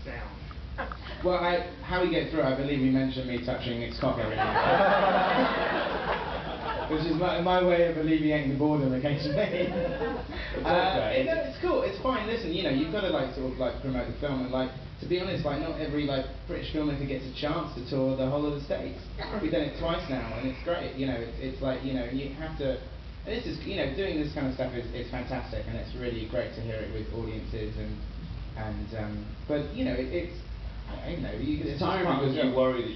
sound? Well, how we get through it, I believe we mentioned me touching Nick's cock every now. Which is my way of alleviating the boredom occasionally. It's cool, it's fine. Listen, you know, you've got to sort of promote the film, and to be honest, not every British filmmaker gets a chance to tour the whole of the States. We've done it twice now, and it's great. You know, it's you know, you have to. And this is, you know, doing this kind of stuff is fantastic, and it's really great to hear it with audiences but you know, it's tiring because you worry that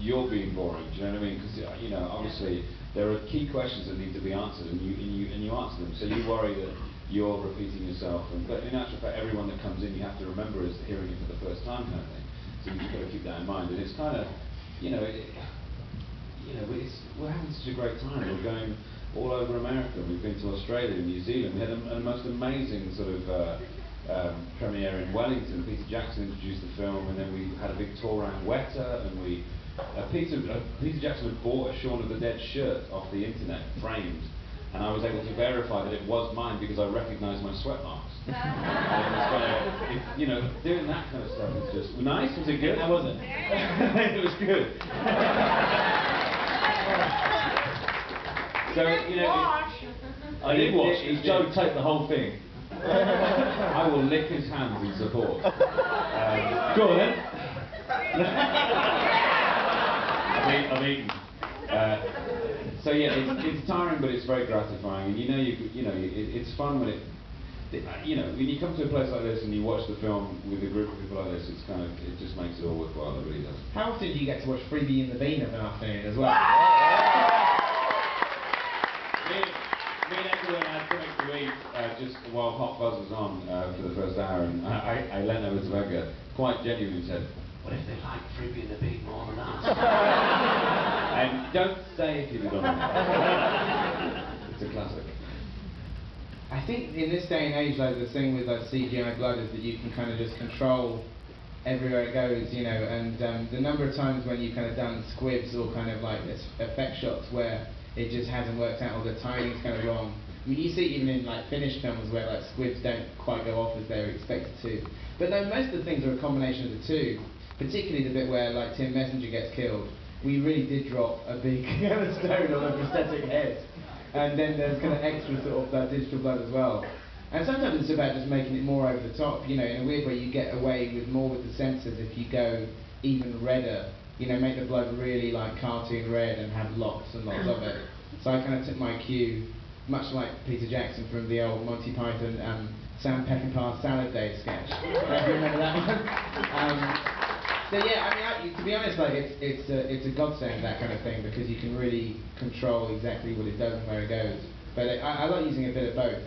you're being boring. Do you know what I mean? Because you know, obviously there are key questions that need to be answered, and you answer them. So you worry that you're repeating yourself. But in actual fact, everyone that comes in, you have to remember is hearing it for the first time, kind of thing. So you've got to keep that in mind. And it's kind of, you know, we're having such a great time. We're going all over America. We've been to Australia, New Zealand. We had a most amazing sort of premiere in Wellington. Peter Jackson introduced the film, and then we had a big tour around Weta, and Peter Jackson had bought a Shaun of the Dead shirt off the internet, framed, and I was able to verify that it was mine because I recognised my sweat marks. You know, doing that kind of stuff is just nice. Was it good? How was it? It was good. So, you know, I did watch. Joe taped the whole thing. I will lick his hands in support. Go on then. I've eaten. So yeah, it's tiring, but it's very gratifying, and you know, it's fun when you know, when you come to a place like this and you watch the film with a group of people like this, it just makes it all worthwhile. It really does. How often do you get to watch Freebie and the Bean of an afternoon as well? Me and Edgar Wright had something to eat just while Hot Fuzz was on for the first hour, and I leant over to Edgar, quite genuinely said, "What if they like Freebie and the Bean more than us?" And don't say if you don't know. It's a classic. I think in this day and age, the thing with CGI blood is that you can kind of just control everywhere it goes, you know, and the number of times when you've kind of done squibs or kind of effect shots where it just hasn't worked out or the timing's kind of wrong. I mean, you see it even in finished films where squibs don't quite go off as they were expected to. But no, most of the things are a combination of the two, particularly the bit where Tim Messenger gets killed. We really did drop a big stone on a prosthetic head. And then there's kind of extra sort of digital blood as well. And sometimes it's about just making it more over the top, you know, in a weird way you get away with more with the censors if you go even redder, you know, make the blood really cartoon red and have lots and lots of it. So I kind of took my cue, much like Peter Jackson from the old Monty Python Sam Peckinpah Salad Day sketch. If you remember that one? So yeah, I mean, to be honest, it's a godsend, that kind of thing, because you can really control exactly what it does and where it goes. But I like using a bit of both.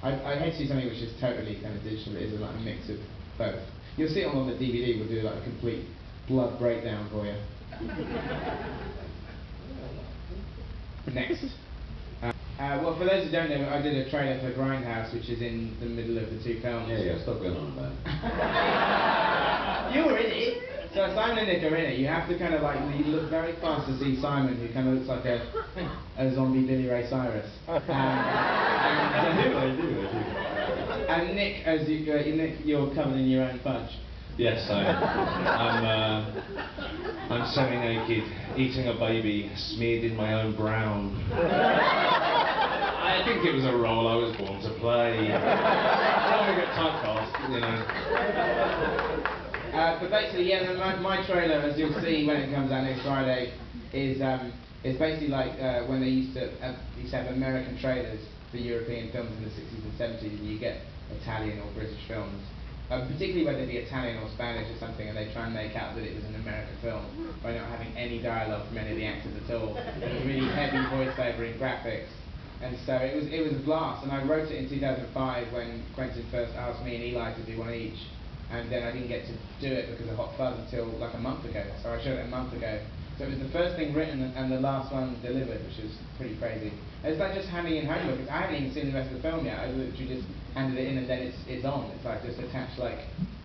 I hate to see something which is totally kind of digital. It is a mix of both. You'll see it on the DVD. We'll do a complete blood breakdown for you. Next. Well, for those who don't know, I did a trailer for Grindhouse, which is in the middle of the two films. Yeah, stop going on about it. You were in it. So Simon and Nick are in it. You have to kind of you look very fast to see Simon, who kind of looks like a zombie Billy Ray Cyrus. I do. And Nick, Nick, you're covered in your own fudge. Yes, I am. I'm semi-naked, eating a baby, smeared in my own brown. I think it was a role I was born to play. Trying to get typecast, you know. But basically, yeah, my trailer, as you'll see when it comes out next Friday, is basically when they used to have American trailers for European films in the 60s and 70s, and you get Italian or British films. Particularly whether it be Italian or Spanish or something, and they try and make out that it was an American film by not having any dialogue from any of the actors at all. It was really heavy voiceover and graphics, and so it was a blast. And I wrote it in 2005 when Quentin first asked me and Eli to do one each, and then I didn't get to do it because of Hot Fuzz until a month ago. So I showed it a month ago. So it was the first thing written and the last one delivered, which is pretty crazy. And it's just handing in homework. I haven't even seen the rest of the film yet. I literally just handed it in and then it's on. It's just attached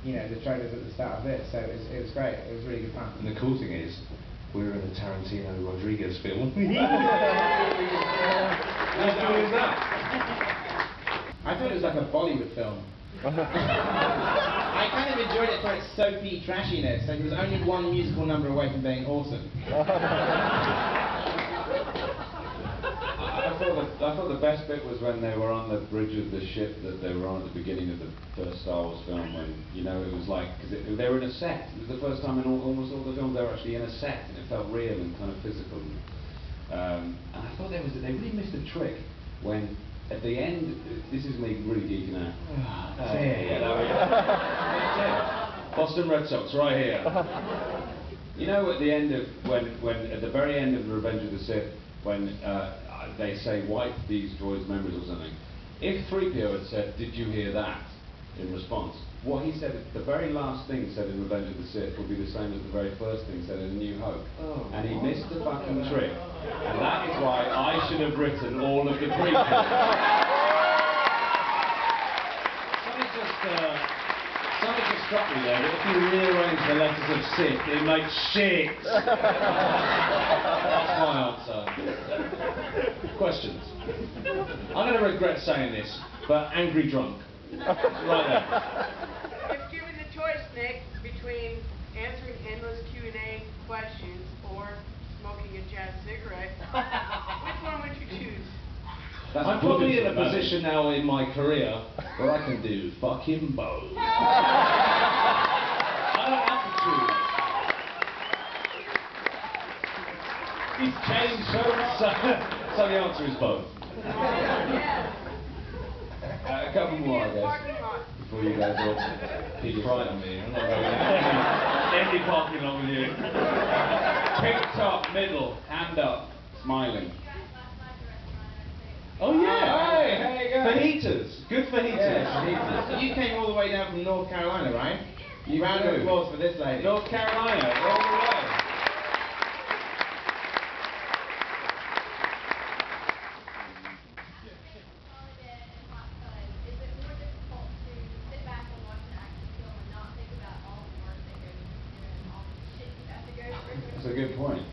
you know, the trailers at the start of it. So it was great. It was really good fun. And the cool thing is, we're in a Tarantino Rodriguez film. How cool is that? I thought it was like a Bollywood film. I kind of enjoyed it for its soapy trashiness. Like, it was only one musical number away from being awesome. I thought the best bit was when they were on the bridge of the ship that they were on at the beginning of the first Star Wars film, when, you know, it was like, because they were in a set. It was the first time in almost all the films they were actually in a set, and it felt real and kind of physical. And I thought they really missed a trick when, at the end, this is me really geeking out. Boston Red Sox, right here. You know, at the end of, when at the very end of Revenge of the Sith, when they say, wipe these droids' memories or something. If 3PO had said, did you hear that, in response, what he said, the very last thing said in Revenge of the Sith would be the same as the very first thing said in A New Hope. Oh, and he missed the fucking trick. And that is why I should have written all of the prequels. Something just struck me there, that if you rearrange the letters of Sith, it makes shit. That's my answer. Questions? I'm going to regret saying this, but angry drunk. Right there. If given the choice, Nick, between answering endless Q&A questions or smoking a jazz cigarette, which one would you choose? I'm probably in a position now in my career where I can do fucking both. I don't have to choose. He's changed so much. So the answer is both. A couple more, I guess, before you guys all keep right on me. I'm not going any parking lot with you. Pink top, middle, hand up, smiling. Oh yeah! Hey, fajitas! Good fajitas! Yeah, so you came all the way down from North Carolina, right? Round of applause for this lady. North Carolina, all the way. That's a good point.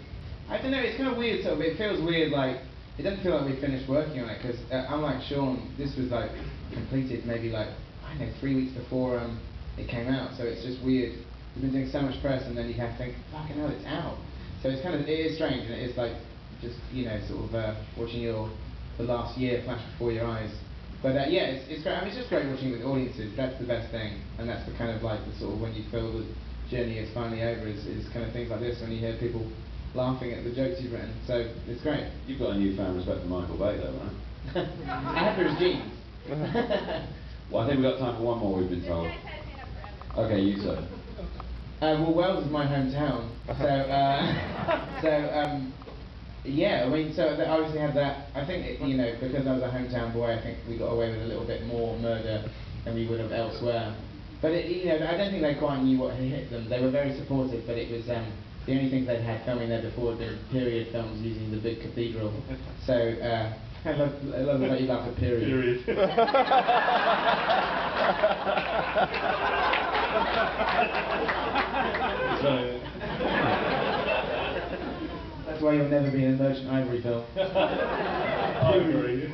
I don't know, it's kind of weird, sort of, it feels weird, like, it doesn't feel like we finished working on it, because unlike Sean, this was like completed maybe like, I don't know, 3 weeks before it came out, so it's just weird. We've been doing so much press and then you kind of think, fucking hell, it's out. So it's kind of, it is strange, and it is like, just, you know, sort of watching the last year flash before your eyes. But yeah, it's great. I mean, it's just great watching it with audiences. That's the best thing, and that's the kind of like the sort of when you feel the journey is finally over, is kind of things like this, when you hear people laughing at the jokes you've written. So it's great. You've got a newfound respect for Michael Bay, though, right? I have for his genes. Well, I think we've got time for one more, we've been told. Okay, you sir. Well, Wales is my hometown, yeah, I mean, so I obviously had that. I think, you know, because I was a hometown boy, I think we got away with a little bit more murder than we would have elsewhere. But, you know, I don't think they quite knew what had hit them. They were very supportive, but it was the only things they'd had filming there before had been period films using the big cathedral. So, I love the way you laugh at period. That's why you'll never be in a Merchant Ivory film. I agree.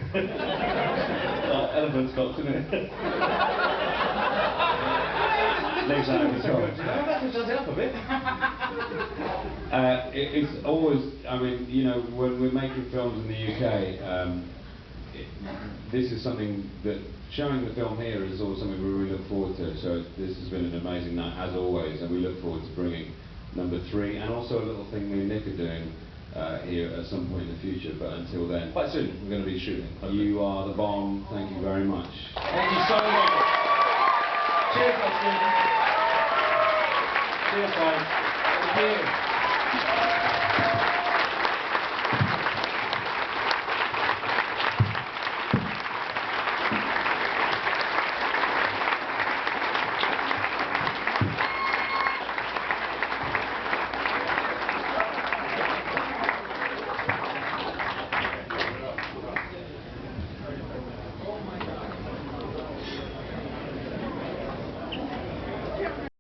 Elephant Scots, isn't it? Legs out of control. It's always, I mean, you know, when we're making films in the UK, this is something that, showing the film here is always something we really look forward to. So this has been an amazing night, as always, and we look forward to bringing number 3, and also a little thing me and Nick are doing here at some point in the future, but until then, Quite soon, we're going to be shooting. you are the bomb. Thank you very much. Thank you so much. Cheers, Austin. Cheers, guys. Thank you.